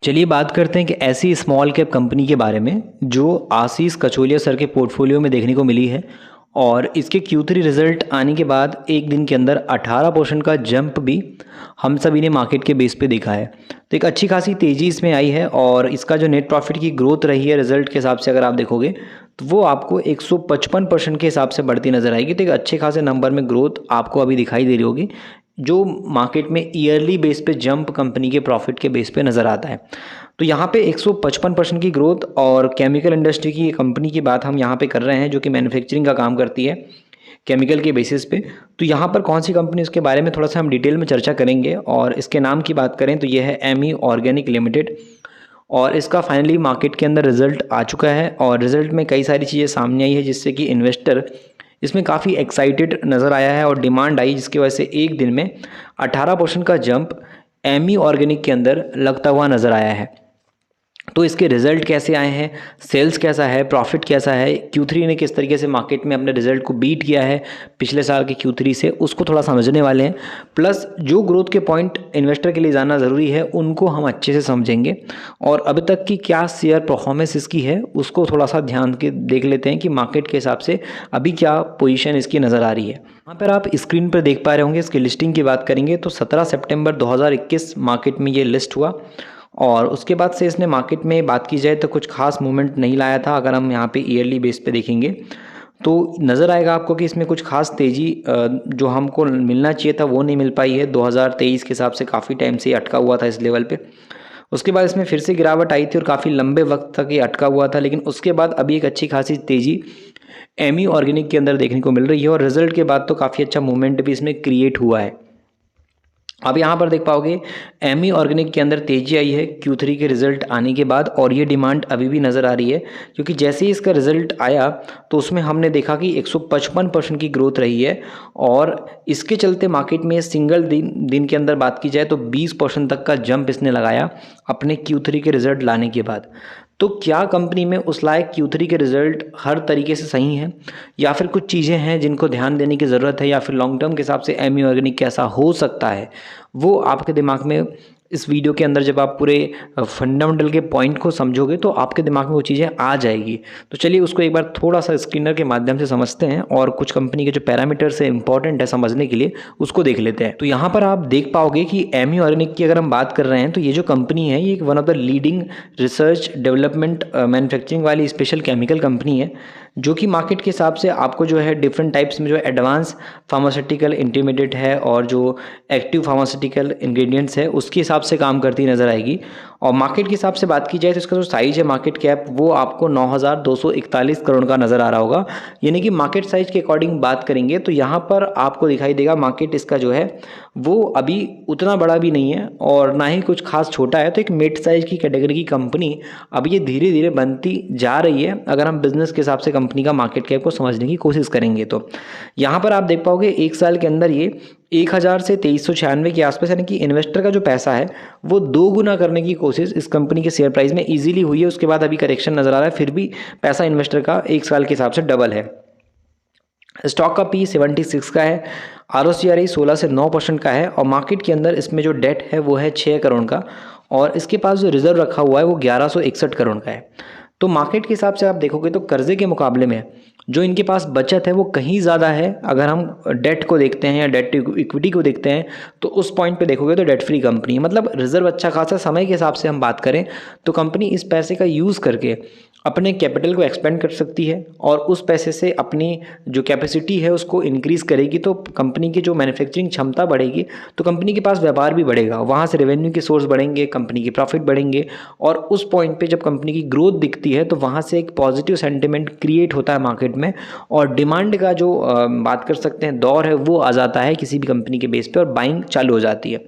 चलिए बात करते हैं कि ऐसी स्मॉल कैप कंपनी के बारे में जो आशीष कचोलिया सर के पोर्टफोलियो में देखने को मिली है और इसके Q3 रिजल्ट आने के बाद एक दिन के अंदर 18% का जंप भी हम सभी ने मार्केट के बेस पे देखा है। तो एक अच्छी खासी तेज़ी इसमें आई है और इसका जो नेट प्रॉफिट की ग्रोथ रही है रिजल्ट के हिसाब से अगर आप देखोगे तो वो आपको 155% के हिसाब से बढ़ती नज़र आएगी। तो एक अच्छे खासे नंबर में ग्रोथ आपको अभी दिखाई दे रही होगी जो मार्केट में ईयरली बेस पे जंप कंपनी के प्रॉफिट के बेस पे नज़र आता है। तो यहाँ पे 155% की ग्रोथ और केमिकल इंडस्ट्री की कंपनी की बात हम यहाँ पे कर रहे हैं जो कि मैन्युफैक्चरिंग का काम करती है केमिकल के बेसिस पे। तो यहाँ पर कौन सी कंपनी उसके बारे में थोड़ा सा हम डिटेल में चर्चा करेंगे और इसके नाम की बात करें तो यह है एमी ऑर्गेनिक लिमिटेड और इसका फाइनली मार्केट के अंदर रिजल्ट आ चुका है और रिजल्ट में कई सारी चीज़ें सामने आई है जिससे कि इन्वेस्टर इसमें काफ़ी एक्साइटेड नज़र आया है और डिमांड आई जिसकी वजह से एक दिन में 18% का जंप एमी ऑर्गेनिक के अंदर लगता हुआ नज़र आया है। तो इसके रिज़ल्ट कैसे आए हैं, सेल्स कैसा है, प्रॉफिट कैसा है, Q3 ने किस तरीके से मार्केट में अपने रिज़ल्ट को बीट किया है पिछले साल के Q3 से, उसको थोड़ा समझने वाले हैं। प्लस जो ग्रोथ के पॉइंट इन्वेस्टर के लिए जानना ज़रूरी है उनको हम अच्छे से समझेंगे और अभी तक की क्या शेयर परफॉर्मेंस इसकी है उसको थोड़ा सा ध्यान के देख लेते हैं कि मार्केट के हिसाब से अभी क्या पोजीशन इसकी नज़र आ रही है। यहाँ पर आप स्क्रीन पर देख पा रहे होंगे इसकी लिस्टिंग की बात करेंगे तो 17 सितंबर 2021 मार्केट में ये लिस्ट हुआ और उसके बाद से इसने मार्केट में बात की जाए तो कुछ खास मूवमेंट नहीं लाया था। अगर हम यहाँ पे ईयरली बेस पे देखेंगे तो नज़र आएगा आपको कि इसमें कुछ खास तेज़ी जो हमको मिलना चाहिए था वो नहीं मिल पाई है। 2023 के हिसाब से काफ़ी टाइम से अटका हुआ था इस लेवल पे। उसके बाद इसमें फिर से गिरावट आई थी और काफ़ी लंबे वक्त तक ये अटका हुआ था, लेकिन उसके बाद अभी एक अच्छी खासी तेज़ी एमी ऑर्गेनिक के अंदर देखने को मिल रही है और रिजल्ट के बाद तो काफ़ी अच्छा मूवमेंट भी इसमें क्रिएट हुआ है। अब यहाँ पर देख पाओगे एमी ऑर्गेनिक के अंदर तेजी आई है Q3 के रिजल्ट आने के बाद और ये डिमांड अभी भी नज़र आ रही है क्योंकि जैसे ही इसका रिजल्ट आया तो उसमें हमने देखा कि 155% की ग्रोथ रही है और इसके चलते मार्केट में सिंगल दिन के अंदर बात की जाए तो 20% तक का जंप इसने लगाया अपने Q3 के रिजल्ट लाने के बाद। तो क्या कंपनी में उस लायक Q3 के रिजल्ट हर तरीके से सही हैं या फिर कुछ चीज़ें हैं जिनको ध्यान देने की ज़रूरत है या फिर लॉन्ग टर्म के हिसाब से एमी ऑर्गेनिक कैसा हो सकता है, वो आपके दिमाग में इस वीडियो के अंदर जब आप पूरे फंडामेंटल के पॉइंट को समझोगे तो आपके दिमाग में वो चीज़ें आ जाएगी। तो चलिए उसको एक बार थोड़ा सा स्क्रीनर के माध्यम से समझते हैं और कुछ कंपनी के जो पैरामीटर्स है इंपॉर्टेंट है समझने के लिए उसको देख लेते हैं। तो यहाँ पर आप देख पाओगे कि एमी ऑर्गेनिक की अगर हम बात कर रहे हैं तो ये जो कंपनी है ये एक one of the leading research development manufacturing वाली स्पेशल केमिकल कंपनी है जो कि मार्केट के हिसाब से आपको जो है डिफरेंट टाइप्स में जो एडवांस फार्मास्यूटिकल इंटरमीडिएट है और जो एक्टिव फार्मास्यूटिकल इंग्रेडिएंट्स है उसके हिसाब से काम करती नज़र आएगी। और मार्केट के हिसाब से बात की जाए तो इसका जो साइज़ है मार्केट कैप वो आपको 9,241 करोड़ का नज़र आ रहा होगा, यानी कि मार्केट साइज के अकॉर्डिंग बात करेंगे तो यहाँ पर आपको दिखाई देगा मार्केट इसका जो है वो अभी उतना बड़ा भी नहीं है और ना ही कुछ खास छोटा है। तो एक मिड साइज की कैटेगरी की कंपनी अब ये धीरे धीरे बनती जा रही है अगर हम बिजनेस के हिसाब से कंपनी का मार्केट कैप को समझने की कोशिश करेंगे। तो यहाँ पर आप देख पाओगे एक साल के अंदर ये 1000 से 2396 के आसपास, यानी कि इन्वेस्टर का जो पैसा है वो 2 गुना करने की कोशिश इस कंपनी के शेयर प्राइस में इजीली हुई है। उसके बाद अभी करेक्शन नज़र आ रहा है, फिर भी पैसा इन्वेस्टर का एक साल के हिसाब से डबल है। स्टॉक का P 76 का है, ROCRE 16 से 9% का है और मार्केट के अंदर इसमें जो डेट है वो है 6 करोड़ का और इसके पास जो रिजर्व रखा हुआ है वो 1161 करोड़ का है। तो मार्केट के हिसाब से आप देखोगे तो कर्जे के मुकाबले में जो इनके पास बचत है वो कहीं ज़्यादा है। अगर हम डेट को देखते हैं या डेट इक्विटी को देखते हैं तो उस पॉइंट पे देखोगे तो डेट फ्री कंपनी है, मतलब रिजर्व अच्छा खासा। समय के हिसाब से हम बात करें तो कंपनी इस पैसे का यूज़ करके अपने कैपिटल को एक्सपेंड कर सकती है और उस पैसे से अपनी जो कैपेसिटी है उसको इंक्रीज़ करेगी तो कंपनी की जो मैन्युफैक्चरिंग क्षमता बढ़ेगी तो कंपनी के पास व्यापार भी बढ़ेगा, वहाँ से रेवेन्यू के सोर्स बढ़ेंगे, कंपनी के प्रॉफिट बढ़ेंगे और उस पॉइंट पे जब कंपनी की ग्रोथ दिखती है तो वहाँ से एक पॉजिटिव सेंटिमेंट क्रिएट होता है मार्केट में और डिमांड का जो बात कर सकते हैं दौर है वो आ जाता है किसी भी कंपनी के बेस पे और बाइंग चालू हो जाती है।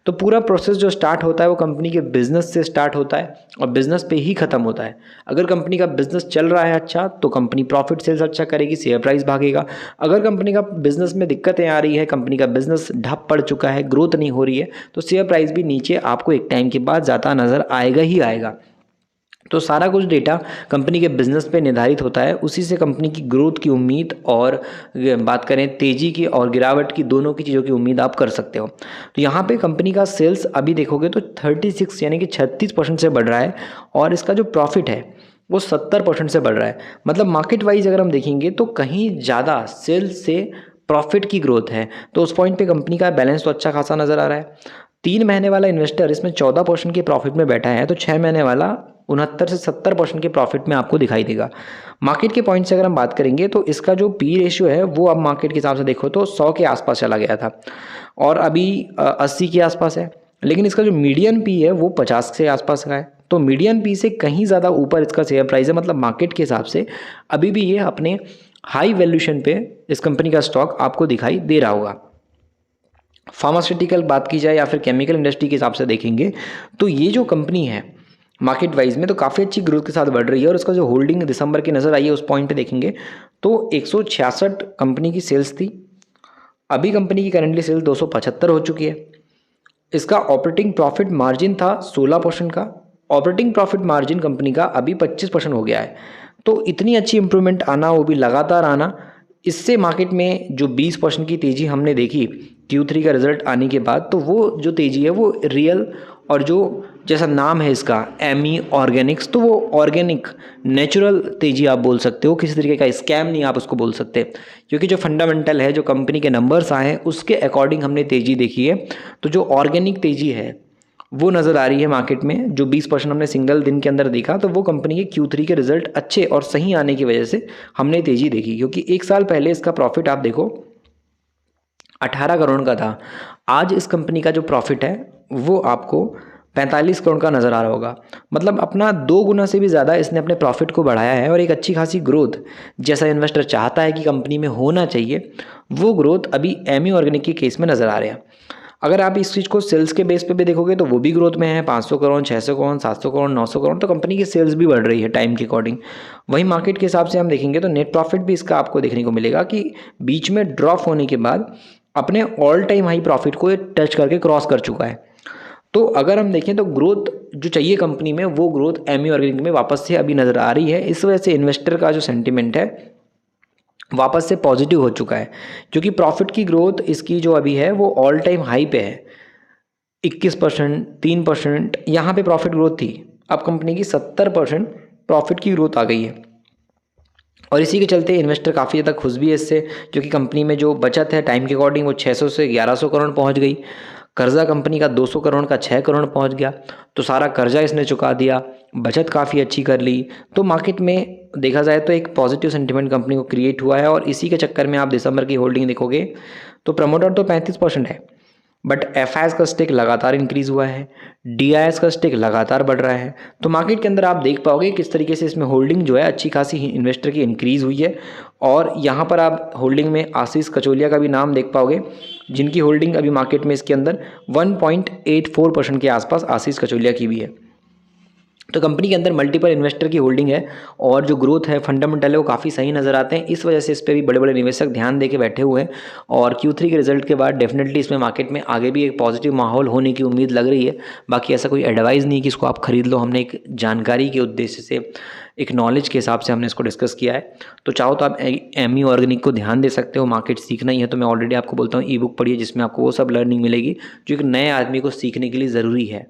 तो पूरा प्रोसेस जो स्टार्ट होता है वो कंपनी के बिजनेस से स्टार्ट होता है और बिजनेस पे ही ख़त्म होता है। अगर कंपनी का बिजनेस चल रहा है अच्छा तो कंपनी प्रॉफिट सेल्स अच्छा करेगी, शेयर प्राइस भागेगा। अगर कंपनी का बिजनेस में दिक्कतें आ रही है, कंपनी का बिजनेस ढप पड़ चुका है, ग्रोथ नहीं हो रही है तो शेयर प्राइस भी नीचे आपको एक टाइम के बाद जाता नज़र आएगा ही आएगा। तो सारा कुछ डेटा कंपनी के बिजनेस पे निर्धारित होता है, उसी से कंपनी की ग्रोथ की उम्मीद और बात करें तेजी की और गिरावट की, दोनों की चीज़ों की उम्मीद आप कर सकते हो। तो यहाँ पे कंपनी का सेल्स अभी देखोगे तो 36 यानी कि 36% से बढ़ रहा है और इसका जो प्रॉफिट है वो 70% से बढ़ रहा है। मतलब मार्केट वाइज अगर हम देखेंगे तो कहीं ज़्यादा सेल्स से प्रॉफिट की ग्रोथ है। तो उस पॉइंट पे कंपनी का बैलेंस तो अच्छा खासा नज़र आ रहा है। 3 महीने वाला इन्वेस्टर इसमें 14% के प्रॉफिट में बैठा है, तो 6 महीने वाला 69 से 70% के प्रॉफिट में आपको दिखाई देगा। मार्केट के पॉइंट से अगर हम बात करेंगे तो इसका जो पी रेशियो है वो अब मार्केट के हिसाब से देखो तो 100 के आसपास चला गया था और अभी 80 के आसपास है। लेकिन इसका जो मीडियन पी है वो 50 के आसपास का है। तो मीडियन पी से कहीं ज़्यादा ऊपर इसका शेयर प्राइस है। मतलब मार्केट के हिसाब से अभी भी ये अपने हाई वैल्यूएशन पे इस कंपनी का स्टॉक आपको दिखाई दे रहा होगा। फार्मास्यूटिकल बात की जाए या फिर केमिकल इंडस्ट्री के हिसाब से देखेंगे तो ये जो कंपनी है मार्केट वाइज में तो काफ़ी अच्छी ग्रोथ के साथ बढ़ रही है और उसका जो होल्डिंग दिसंबर की नज़र आई है उस पॉइंट पे देखेंगे तो 166 कंपनी की सेल्स थी। अभी कंपनी की करेंटली सेल्स 275 हो चुकी है। इसका ऑपरेटिंग प्रॉफिट मार्जिन था 16% का, ऑपरेटिंग प्रॉफिट मार्जिन कंपनी का अभी 25% हो गया है। तो इतनी अच्छी इंप्रूवमेंट आना, वो भी लगातार आना, इससे मार्केट में जो 20% की तेज़ी हमने देखी Q3 का रिजल्ट आने के बाद, तो वो जो तेज़ी है वो रियल और जो जैसा नाम है इसका एमी ऑर्गेनिक्स, तो वो ऑर्गेनिक नेचुरल तेज़ी आप बोल सकते हो, किसी तरीके का स्कैम नहीं आप उसको बोल सकते, क्योंकि जो फंडामेंटल है, जो कंपनी के नंबर्स आए हैं उसके अकॉर्डिंग हमने तेज़ी देखी है। तो जो ऑर्गेनिक तेज़ी है वो नज़र आ रही है मार्केट में। जो 20% हमने सिंगल दिन के अंदर देखा तो वो कंपनी के Q3 के रिजल्ट अच्छे और सही आने की वजह से हमने तेज़ी देखी, क्योंकि 1 साल पहले इसका प्रॉफिट आप देखो 18 करोड़ का था। आज इस कंपनी का जो प्रॉफिट है वो आपको 45 करोड़ का नज़र आ रहा होगा। मतलब अपना 2 गुना से भी ज़्यादा इसने अपने प्रॉफिट को बढ़ाया है और एक अच्छी खासी ग्रोथ जैसा इन्वेस्टर चाहता है कि कंपनी में होना चाहिए, वो ग्रोथ अभी एमी ऑर्गेनिक के केस में नज़र आ रहे हैं। अगर आप इस चीज़ को सेल्स के बेस पे भी देखोगे तो वो भी ग्रोथ में है, 500 करोड़, 600 करोड़, 700 करोड़, 900 करोड़, तो कंपनी की सेल्स भी बढ़ रही है टाइम के अकॉर्डिंग। वहीं मार्केट के हिसाब से हम देखेंगे तो नेट प्रॉफिट भी इसका आपको देखने को मिलेगा कि बीच में ड्रॉप होने के बाद अपने ऑल टाइम हाई प्रॉफिट को टच करके क्रॉस कर चुका है। तो अगर हम देखें तो ग्रोथ जो चाहिए कंपनी में वो ग्रोथ एमी ऑर्गेनिक में वापस से अभी नज़र आ रही है। इस वजह से इन्वेस्टर का जो सेंटिमेंट है वापस से पॉजिटिव हो चुका है, क्योंकि प्रॉफिट की ग्रोथ इसकी जो अभी है वो ऑल टाइम हाई पे है। 21%, 3% यहाँ पे प्रॉफिट ग्रोथ थी, अब कंपनी की 70% प्रॉफिट की ग्रोथ आ गई है। और इसी के चलते इन्वेस्टर काफ़ी ज़्यादा खुश भी है इससे, क्योंकि कंपनी में जो बचत है टाइम के अकॉर्डिंग वो 600 से 1100 करोड़ पहुंच गई। कर्जा कंपनी का 200 करोड़ का 6 करोड़ पहुंच गया, तो सारा कर्जा इसने चुका दिया, बचत काफ़ी अच्छी कर ली। तो मार्केट में देखा जाए तो एक पॉजिटिव सेंटिमेंट कंपनी को क्रिएट हुआ है और इसी के चक्कर में आप दिसंबर की होल्डिंग देखोगे तो प्रमोटर तो 35% है, बट एफआईएस का स्टेक लगातार इंक्रीज़ हुआ है, डीआईएस का स्टेक लगातार बढ़ रहा है। तो मार्केट के अंदर आप देख पाओगे किस तरीके से इसमें होल्डिंग जो है अच्छी खासी इन्वेस्टर की इंक्रीज़ हुई है। और यहाँ पर आप होल्डिंग में आशीष कचोलिया का भी नाम देख पाओगे, जिनकी होल्डिंग अभी मार्केट में इसके अंदर 1.84% के आसपास आशीष कचोलिया की भी है। तो कंपनी के अंदर मल्टीपल इन्वेस्टर की होल्डिंग है और जो ग्रोथ है फंडामेंटल है वो काफ़ी सही नज़र आते हैं। इस वजह से इस पर भी बड़े बड़े निवेशक ध्यान दे के बैठे हुए हैं और Q3 के रिजल्ट के बाद डेफिनेटली इसमें मार्केट में आगे भी एक पॉजिटिव माहौल होने की उम्मीद लग रही है। बाकी ऐसा कोई एडवाइस नहीं कि इसको आप खरीद लो, हमने एक जानकारी के उद्देश्य से, एक नॉलेज के हिसाब से हमने इसको डिस्कस किया है। तो चाहो तो आप एमी ऑर्गेनिक को ध्यान दे सकते हो। मार्केट सीखना ही है तो मैं ऑलरेडी आपको बोलता हूँ ई बुक पढ़िए, जिसमें आपको वो सब लर्निंग मिलेगी जो एक नए आदमी को सीखने के लिए ज़रूरी है।